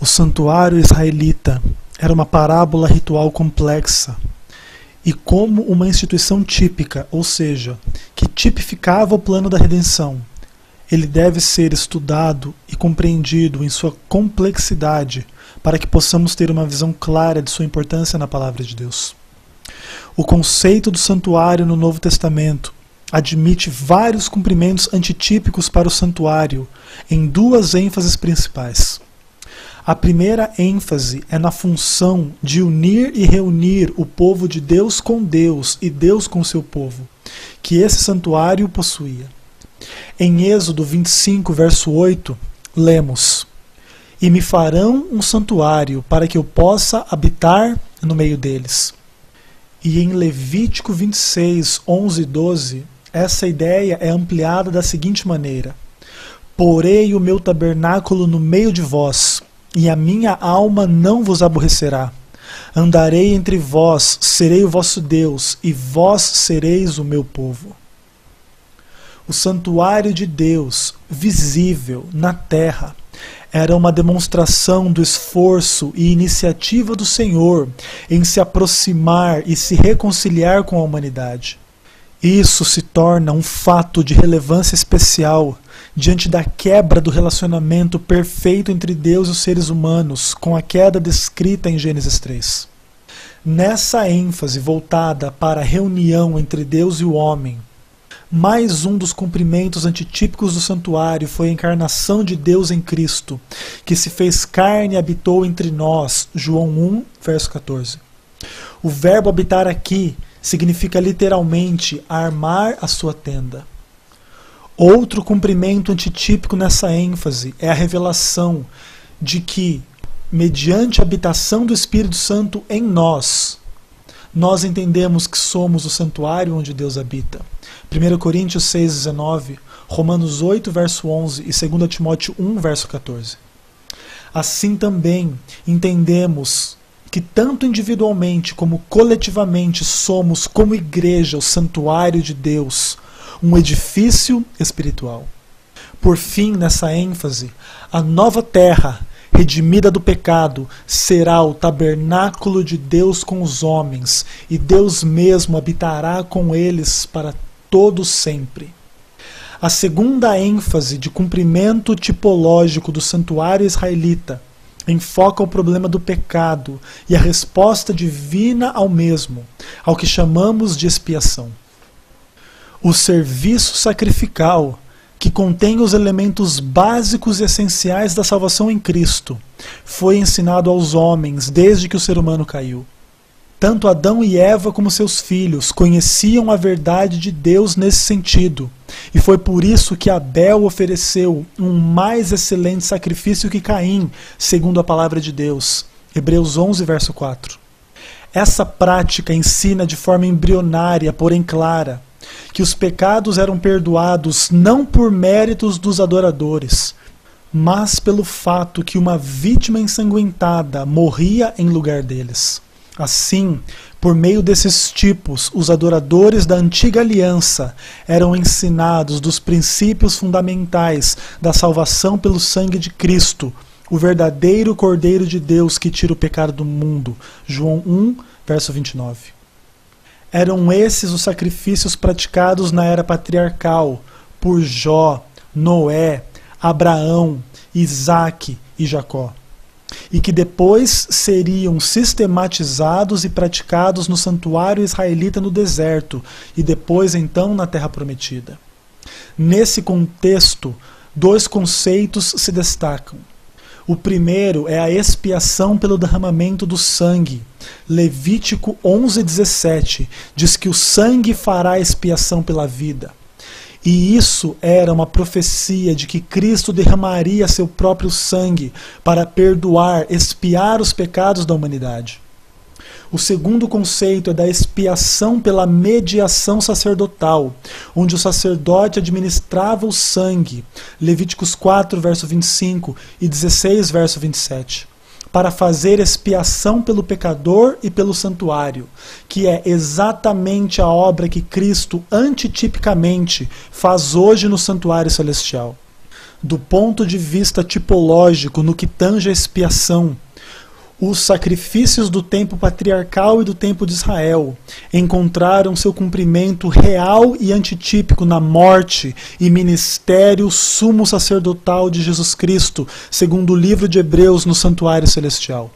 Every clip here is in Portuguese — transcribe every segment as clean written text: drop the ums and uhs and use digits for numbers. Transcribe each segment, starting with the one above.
O santuário israelita era uma parábola ritual complexa e como uma instituição típica, ou seja, que tipificava o plano da redenção. Ele deve ser estudado e compreendido em sua complexidade para que possamos ter uma visão clara de sua importância na palavra de Deus. O conceito do santuário no Novo Testamento admite vários cumprimentos antitípicos para o santuário em duas ênfases principais. A primeira ênfase é na função de unir e reunir o povo de Deus com Deus e Deus com seu povo, que esse santuário possuía. Em Êxodo 25, verso 8, lemos: "E me farão um santuário para que eu possa habitar no meio deles." E em Levítico 26, 11 e 12, essa ideia é ampliada da seguinte maneira: "Porei o meu tabernáculo no meio de vós, e a minha alma não vos aborrecerá. Andarei entre vós, serei o vosso Deus, e vós sereis o meu povo." O santuário de Deus, visível na terra, era uma demonstração do esforço e iniciativa do Senhor em se aproximar e se reconciliar com a humanidade. Isso se torna um fato de relevância especial diante da quebra do relacionamento perfeito entre Deus e os seres humanos, com a queda descrita em Gênesis 3. Nessa ênfase voltada para a reunião entre Deus e o homem, mais um dos cumprimentos antitípicos do santuário foi a encarnação de Deus em Cristo, que se fez carne e habitou entre nós, João 1, verso 14. O verbo habitar aqui significa literalmente armar a sua tenda. Outro cumprimento antitípico nessa ênfase é a revelação de que, mediante a habitação do Espírito Santo em nós entendemos que somos o santuário onde Deus habita. 1 Coríntios 6, 19, Romanos 8, verso 11 e 2 Timóteo 1, verso 14. Assim também entendemos que tanto individualmente como coletivamente somos, como igreja, o santuário de Deus, um edifício espiritual. Por fim, nessa ênfase, a nova terra, redimida do pecado, será o tabernáculo de Deus com os homens, e Deus mesmo habitará com eles para todo sempre. A segunda ênfase de cumprimento tipológico do santuário israelita enfoca o problema do pecado e a resposta divina ao mesmo, ao que chamamos de expiação. O serviço sacrificial, que contém os elementos básicos e essenciais da salvação em Cristo, foi ensinado aos homens desde que o ser humano caiu. Tanto Adão e Eva como seus filhos conheciam a verdade de Deus nesse sentido, e foi por isso que Abel ofereceu um mais excelente sacrifício que Caim, segundo a palavra de Deus. Hebreus 11, verso 4. Essa prática ensina de forma embrionária, porém clara, que os pecados eram perdoados não por méritos dos adoradores, mas pelo fato que uma vítima ensanguentada morria em lugar deles. Assim, por meio desses tipos, os adoradores da antiga aliança eram ensinados dos princípios fundamentais da salvação pelo sangue de Cristo, o verdadeiro Cordeiro de Deus que tira o pecado do mundo. João 1, verso 29. Eram esses os sacrifícios praticados na era patriarcal por Jó, Noé, Abraão, Isaque e Jacó, e que depois seriam sistematizados e praticados no santuário israelita no deserto e depois então na terra prometida. Nesse contexto, dois conceitos se destacam. O primeiro é a expiação pelo derramamento do sangue. Levítico 11:17 diz que o sangue fará expiação pela vida. E isso era uma profecia de que Cristo derramaria seu próprio sangue para perdoar, expiar os pecados da humanidade. O segundo conceito é da expiação pela mediação sacerdotal, onde o sacerdote administrava o sangue, Levíticos 4, verso 25 e 16, verso 27, para fazer expiação pelo pecador e pelo santuário, que é exatamente a obra que Cristo antitipicamente faz hoje no santuário celestial. Do ponto de vista tipológico, no que tange a expiação, os sacrifícios do tempo patriarcal e do tempo de Israel encontraram seu cumprimento real e antitípico na morte e ministério sumo sacerdotal de Jesus Cristo, segundo o livro de Hebreus no santuário celestial.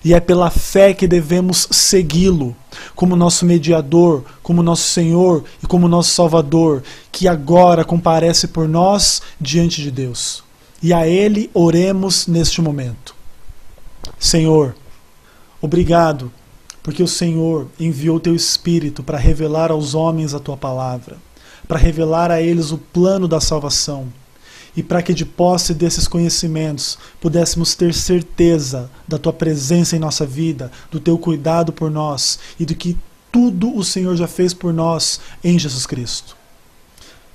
E é pela fé que devemos segui-lo como nosso mediador, como nosso Senhor e como nosso Salvador, que agora comparece por nós diante de Deus. E a Ele oremos neste momento. Senhor, obrigado, porque o Senhor enviou Teu Espírito para revelar aos homens a Tua palavra, para revelar a eles o plano da salvação, e para que de posse desses conhecimentos pudéssemos ter certeza da Tua presença em nossa vida, do Teu cuidado por nós e do que tudo o Senhor já fez por nós em Jesus Cristo.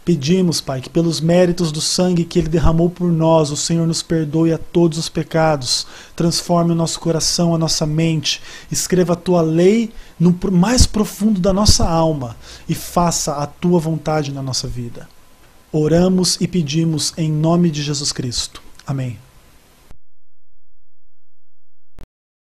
Pedimos, Pai, que pelos méritos do sangue que Ele derramou por nós, o Senhor nos perdoe a todos os pecados, transforme o nosso coração, a nossa mente, escreva a Tua lei no mais profundo da nossa alma e faça a Tua vontade na nossa vida. Oramos e pedimos em nome de Jesus Cristo. Amém.